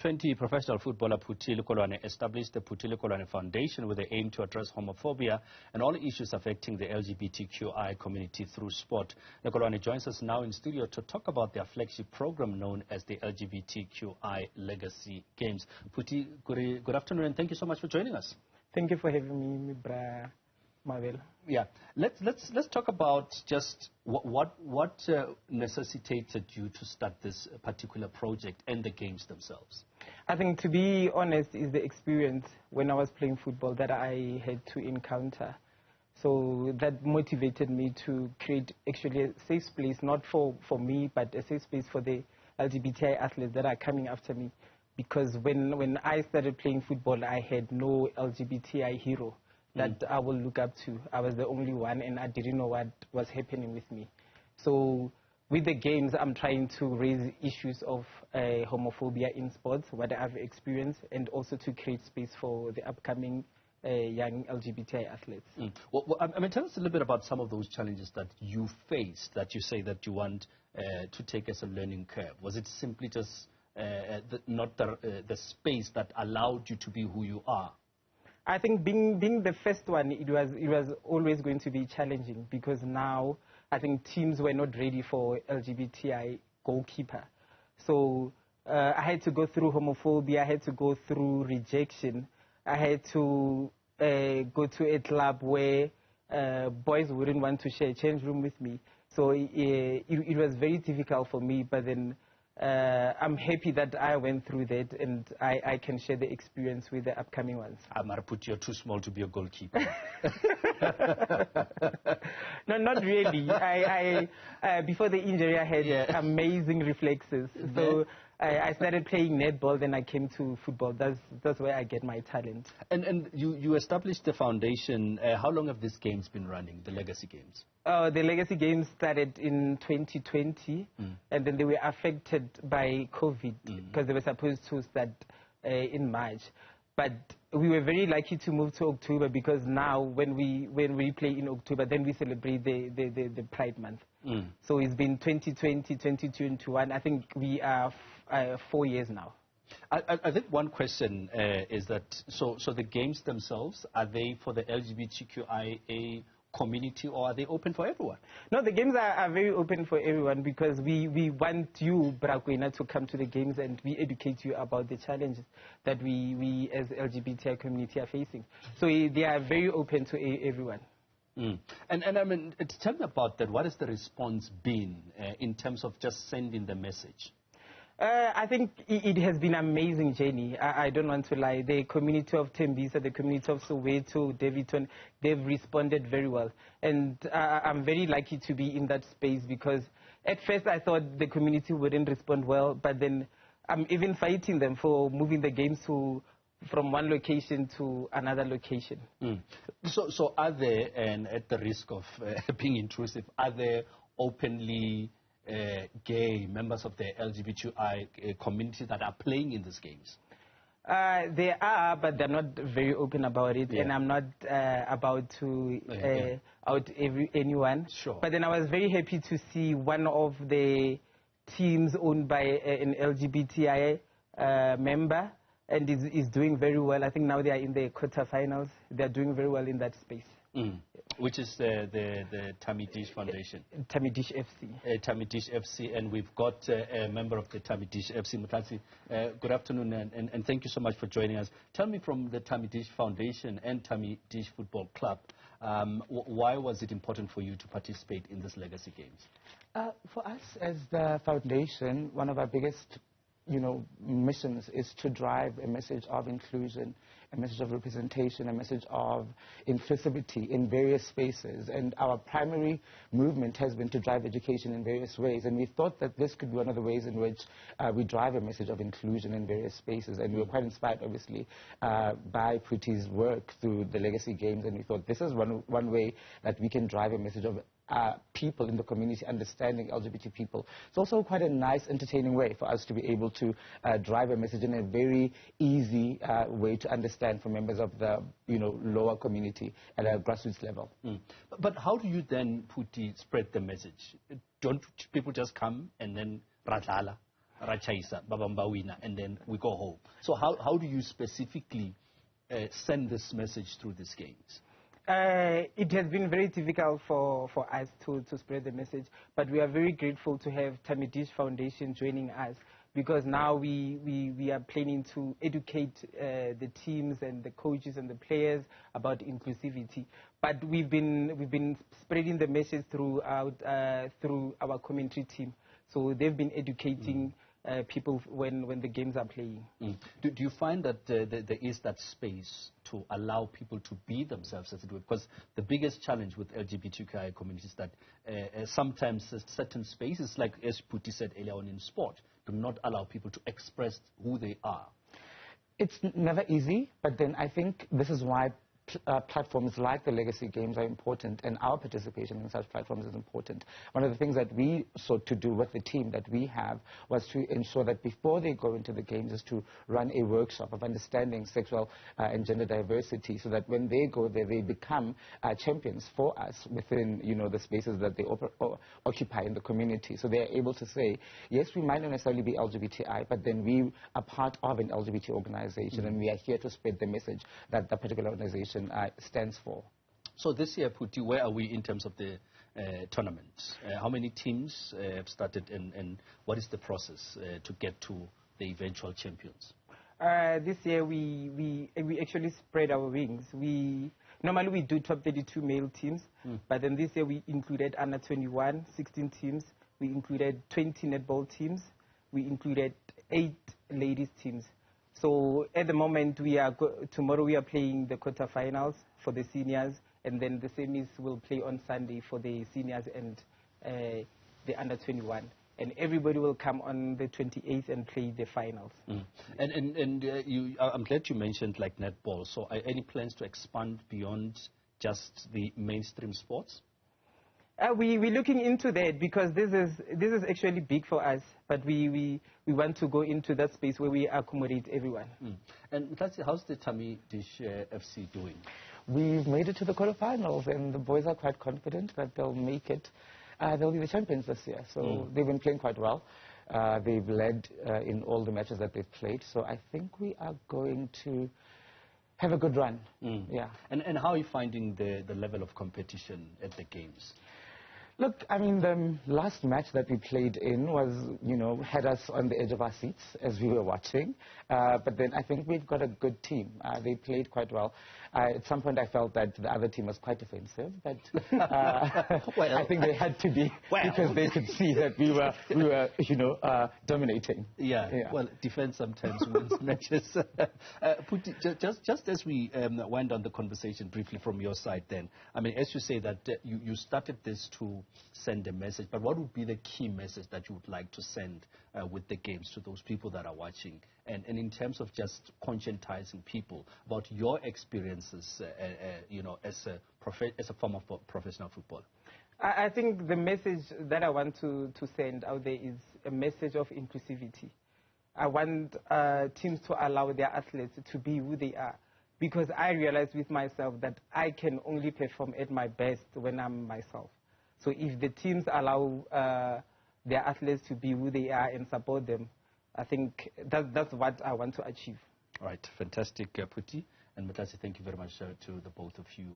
20 professional footballer Phuti Lekoloane established the Phuti Lekoloane Foundation with the aim to address homophobia and all issues affecting the LGBTQI community through sport. Lekoloane joins us now in studio to talk about their flagship program known as the LGBTQI Legacy Games. Phuti, good afternoon and thank you so much for joining us. Thank you for having me, Bra Marvel. Yeah, let's talk about just what necessitated you to start this particular project and the games themselves. I think, to be honest, is the experience when I was playing football that I had to encounter. So that motivated me to create actually a safe place, not for me, but a safe space for the LGBTI athletes that are coming after me. Because when I started playing football, I had no LGBTI hero that I will look up to. I was the only one, and I didn't know what was happening with me. So with the games, I'm trying to raise issues of homophobia in sports, what I've experienced, and also to create space for the upcoming young LGBTI athletes. Well, I mean, tell us a little bit about some of those challenges that you faced, that you say that you want to take as a learning curve. Was it simply just not the space that allowed you to be who you are? I think being the first one, it was always going to be challenging, because now I think teams were not ready for LGBTI goalkeeper. So I had to go through homophobia, I had to go through rejection, I had to go to a club where boys wouldn't want to share a change room with me. So it was very difficult for me, but then I'm happy that I went through that, and I can share the experience with the upcoming ones. Put you're too small to be a goalkeeper. No, not really. Before the injury, I had amazing reflexes. So I started playing netball, then I came to football. That's where I get my talent. And you established the foundation. How long have these games been running, the Legacy Games? The Legacy Games started in 2020, and then they were affected by COVID, because they were supposed to start in March. But we were very lucky to move to October, because now when we play in October, then we celebrate the Pride Month. So it's been 2020, 2021. I think we are 4 years now. I think one question is that, so the games themselves, are they for the LGBTQIA community, or are they open for everyone? No, the games are very open for everyone, because we want you, Brakwena, to come to the games and we educate you about the challenges that we as LGBTI community are facing. So they are very open to everyone. And I mean, tell me about that. What has the response been in terms of just sending the message? I think it has been an amazing journey. I don't want to lie. The community of Tembisa, the community of Soweto, Davidton, they've responded very well. And I'm very lucky to be in that space, because at first I thought the community wouldn't respond well, but then I'm even fighting them for moving the games from one location to another location. So are there, and at the risk of being intrusive, are there openly gay members of the LGBTQI community that are playing in these games? They are, but they're not very open about it, and I'm not about to out anyone. Sure. But then I was very happy to see one of the teams owned by an LGBTI member, and is doing very well. I think now they are in the quarterfinals. They're doing very well in that space. Which is the Tamidish Foundation? Tamidish FC. Tamidish FC, and we've got a member of the Tamidish FC, Mutlatsi. Good afternoon, and thank you so much for joining us. Tell me, from the Tamidish Foundation and Tamidish Football Club, why was it important for you to participate in this Legacy Games? For us as the foundation, one of our biggest missions is to drive a message of inclusion, a message of representation, a message of inclusivity in various spaces. And our primary movement has been to drive education in various ways. And we thought that this could be one of the ways in which we drive a message of inclusion in various spaces. And we were quite inspired, obviously, by Phuti's work through the Legacy Games. And we thought this is one way that we can drive a message of people in the community understanding LGBT people. It's also quite a nice, entertaining way for us to be able to drive a message in a very easy way to understand for members of the lower community at a grassroots level. But how do you then, Phuti, spread the message? Don't people just come and then radlala? Rachaisa, Babambawina, and then we go home. So how do you specifically send this message through these games? It has been very difficult for us to spread the message, but we are very grateful to have Tamitish Foundation joining us, because now we are planning to educate the teams and the coaches and the players about inclusivity. But we've been spreading the message through our commentary team. So they've been educating people when the games are playing. Do you find that there is that space to allow people to be themselves, as it were? Because the biggest challenge with LGBTQI community is that sometimes certain spaces, like as Phuti said earlier on in sport, do not allow people to express who they are. It's never easy, but then I think this is why platforms like the Legacy Games are important, and our participation in such platforms is important. One of the things that we sought to do with the team that we have was to ensure that before they go into the games is to run a workshop of understanding sexual and gender diversity, so that when they go there, they become champions for us within, the spaces that they occupy in the community. So they're able to say, yes, we might not necessarily be LGBTI, but then we are part of an LGBT organization, and we are here to spread the message that that particular organization stands for. So this year, Phuti, where are we in terms of the tournament? How many teams have started, and what is the process to get to the eventual champions? This year we actually spread our wings. Normally we do top 32 male teams, but then this year we included under 21, 16 teams. We included 20 netball teams. We included 8 ladies teams. So at the moment, tomorrow we are playing the quarterfinals for the seniors, and then the semis will play on Sunday for the seniors and the under 21. And everybody will come on the 28th and play the finals. I'm glad you mentioned like netball. So are any plans to expand beyond just the mainstream sports? We're looking into that, because this is actually big for us, but we want to go into that space where we accommodate everyone. And how's the Tamitish FC doing? We've made it to the quarterfinals, and the boys are quite confident that they'll make it. They'll be the champions this year, so they've been playing quite well. They've led in all the matches that they've played, so I think we are going to have a good run. Yeah. And how are you finding the level of competition at the games? Look, I mean, the last match that we played in was, had us on the edge of our seats as we were watching. But then I think we've got a good team. They played quite well. At some point I felt that the other team was quite defensive, but well, I think they had to be, because they could see that we were dominating. Yeah, well, defense sometimes wins matches. Phuti, just as we wind down the conversation briefly from your side then, I mean, as you say that you started this to send a message, but what would be the key message that you would like to send with the games to those people that are watching, and in terms of just conscientizing people about your experiences, as a form of professional football? I think the message that I want to send out there is a message of inclusivity. I want teams to allow their athletes to be who they are, because I realized with myself that I can only perform at my best when I'm myself. So if the teams allow their athletes to be who they are and support them, I think that's what I want to achieve. All right, fantastic, Phuti and Matasi. Thank you very much to the both of you.